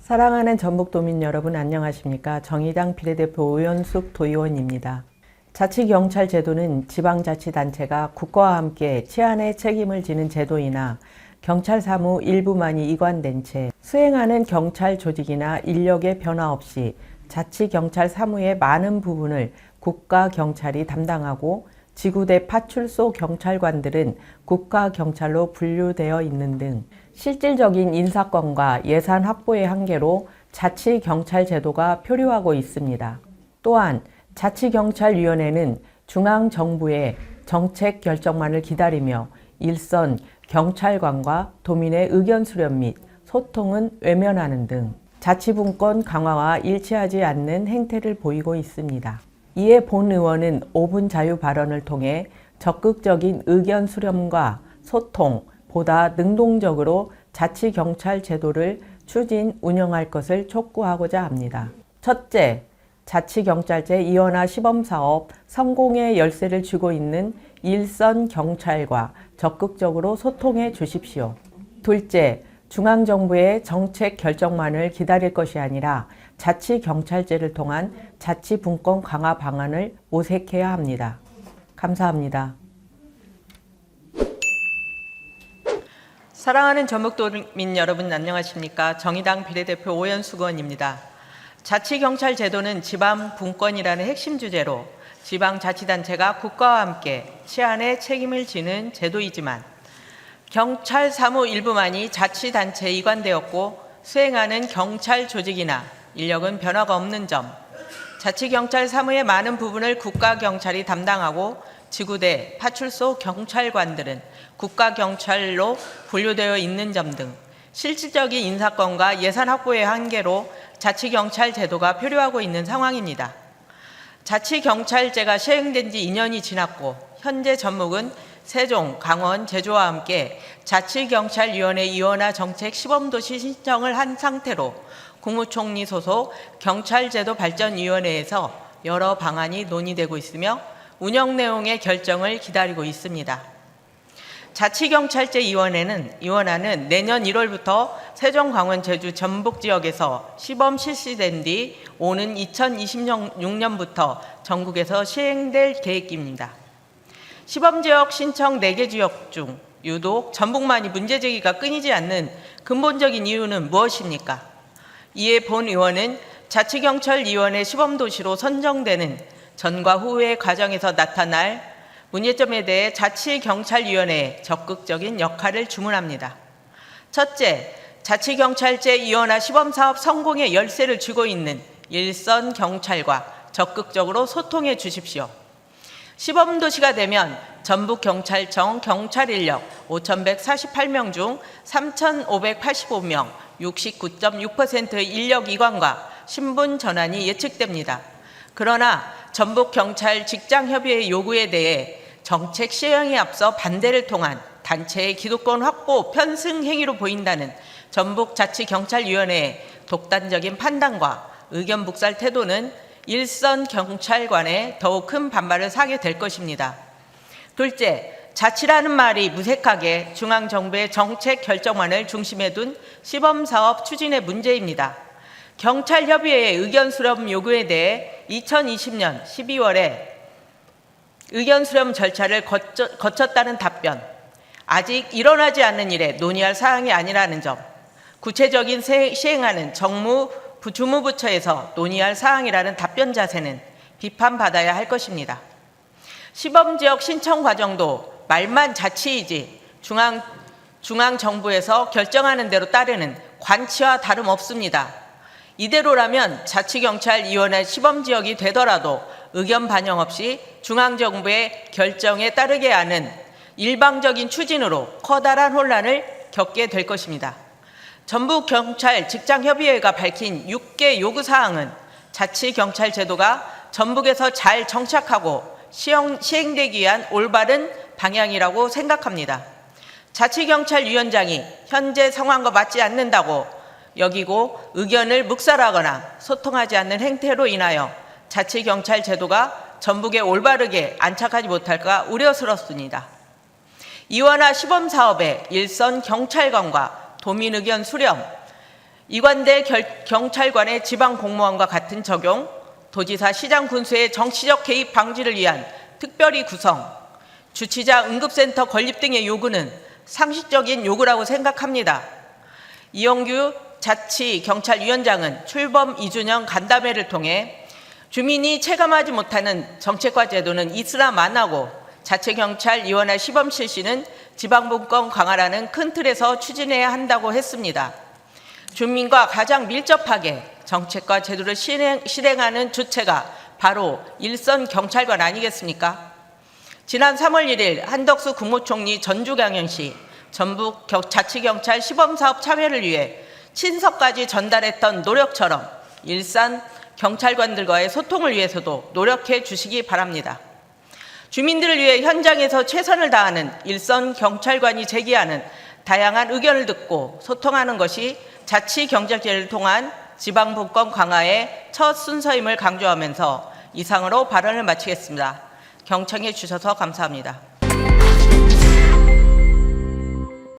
사랑하는 전북도민 여러분 안녕하십니까? 정의당 비례대표 오연숙 도의원입니다. 자치경찰 제도는 지방자치단체가 국가와 함께 치안의 책임을 지는 제도이나 경찰 사무 일부만이 이관된 채 수행하는 경찰 조직이나 인력의 변화 없이 자치경찰 사무의 많은 부분을 국가경찰이 담당하고 지구대 파출소 경찰관들은 국가경찰로 분류되어 있는 등 실질적인 인사권과 예산 확보의 한계로 자치경찰 제도가 표류하고 있습니다. 또한 자치경찰위원회는 중앙정부의 정책 결정만을 기다리며 일선 경찰관과 도민의 의견 수렴 및 소통은 외면하는 등 자치분권 강화와 일치하지 않는 행태를 보이고 있습니다. 이에 본 의원은 5분 자유 발언을 통해 적극적인 의견 수렴과 소통, 보다 능동적으로 자치경찰 제도를 추진, 운영할 것을 촉구하고자 합니다. 첫째, 자치경찰제 이원화 시범사업 성공의 열쇠를 쥐고 있는 일선 경찰과 적극적으로 소통해 주십시오. 둘째, 중앙정부의 정책 결정만을 기다릴 것이 아니라 자치경찰제를 통한 자치분권 강화 방안을 모색해야 합니다. 감사합니다. 사랑하는 전북도민 여러분 안녕하십니까? 정의당 비례대표 오연숙 의원입니다. 자치경찰 제도는 지방분권이라는 핵심 주제로 지방자치단체가 국가와 함께 치안의 책임을 지는 제도이지만 경찰 사무 일부만이 자치단체에 이관되었고 수행하는 경찰 조직이나 인력은 변화가 없는 점, 자치경찰 사무의 많은 부분을 국가경찰이 담당하고 지구대, 파출소 경찰관들은 국가경찰로 분류되어 있는 점 등 실질적인 인사권과 예산 확보의 한계로 자치경찰 제도가 표류하고 있는 상황입니다. 자치경찰제가 시행된 지 2년이 지났고 현재 전북은 세종, 강원, 제주와 함께 자치경찰위원회 이원화 정책 시범도시 신청을 한 상태로 국무총리 소속 경찰제도 발전위원회에서 여러 방안이 논의되고 있으며 운영 내용의 결정을 기다리고 있습니다. 자치경찰제 이원화는 내년 1월부터 세종, 강원, 제주, 전북 지역에서 시범 실시된 뒤 오는 2026년부터 전국에서 시행될 계획입니다. 시범지역 신청 4개 지역 중 유독 전북만이 문제제기가 끊이지 않는 근본적인 이유는 무엇입니까? 이에 본 의원은 자치경찰위원회 시범도시로 선정되는 전과 후의 과정에서 나타날 문제점에 대해 자치경찰위원회에 적극적인 역할을 주문합니다. 첫째, 자치경찰제 이원화 시범사업 성공의 열쇠를 쥐고 있는 일선 경찰과 적극적으로 소통해 주십시오. 시범도시가 되면 전북경찰청 경찰인력 5,148명 중 3,585명, 69.6%의 인력 이관과 신분 전환이 예측됩니다. 그러나 전북경찰 직장협의회 요구에 대해 정책 시행에 앞서 반대를 통한 단체의 기득권 확보 편승 행위로 보인다는 전북자치경찰위원회의 독단적인 판단과 의견 묵살 태도는 일선 경찰관에 더욱 큰 반발을 사게 될 것입니다. 둘째, 자치라는 말이 무색하게 중앙정부의 정책 결정만을 중심에 둔 시범사업 추진의 문제입니다. 경찰협의회의 의견 수렴 요구에 대해 2020년 12월에 의견 수렴 절차를 거쳤다는 답변, 아직 일어나지 않는 일에 논의할 사항이 아니라는 점, 구체적인 시행하는 주무부처에서 논의할 사항이라는 답변 자세는 비판받아야 할 것입니다. 시범지역 신청 과정도 말만 자치이지 중앙정부에서 결정하는 대로 따르는 관치와 다름없습니다. 이대로라면 자치경찰위원회 시범지역이 되더라도 의견 반영 없이 중앙정부의 결정에 따르게 하는 일방적인 추진으로 커다란 혼란을 겪게 될 것입니다. 전북경찰 직장협의회가 밝힌 6개 요구사항은 자치경찰 제도가 전북에서 잘 정착하고 시행되기 위한 올바른 방향이라고 생각합니다. 자치경찰위원장이 현재 상황과 맞지 않는다고 여기고 의견을 묵살하거나 소통하지 않는 행태로 인하여 자치경찰 제도가 전북에 올바르게 안착하지 못할까 우려스럽습니다. 이원화 시범사업의 일선 경찰관과 도민 의견 수렴, 이관대 경찰관의 지방 공무원과 같은 적용, 도지사 시장 군수의 정치적 개입 방지를 위한 특별히 구성, 주치자 응급센터 건립 등의 요구는 상식적인 요구라고 생각합니다. 이용규 자치경찰위원장은 출범 2주년 간담회를 통해 주민이 체감하지 못하는 정책과 제도는 있으나 안 하고 자치경찰위원회 시범 실시는 지방분권 강화라는 큰 틀에서 추진해야 한다고 했습니다. 주민과 가장 밀접하게 정책과 제도를 실행하는 주체가 바로 일선 경찰관 아니겠습니까? 지난 3월 1일 한덕수 국무총리 전주경연시 전북 자치경찰 시범사업 참여를 위해 친서까지 전달했던 노력처럼 일선 경찰관들과의 소통을 위해서도 노력해 주시기 바랍니다. 주민들을 위해 현장에서 최선을 다하는 일선 경찰관이 제기하는 다양한 의견을 듣고 소통하는 것이 자치경찰제를 통한 지방분권 강화의 첫 순서임을 강조하면서 이상으로 발언을 마치겠습니다. 경청해 주셔서 감사합니다.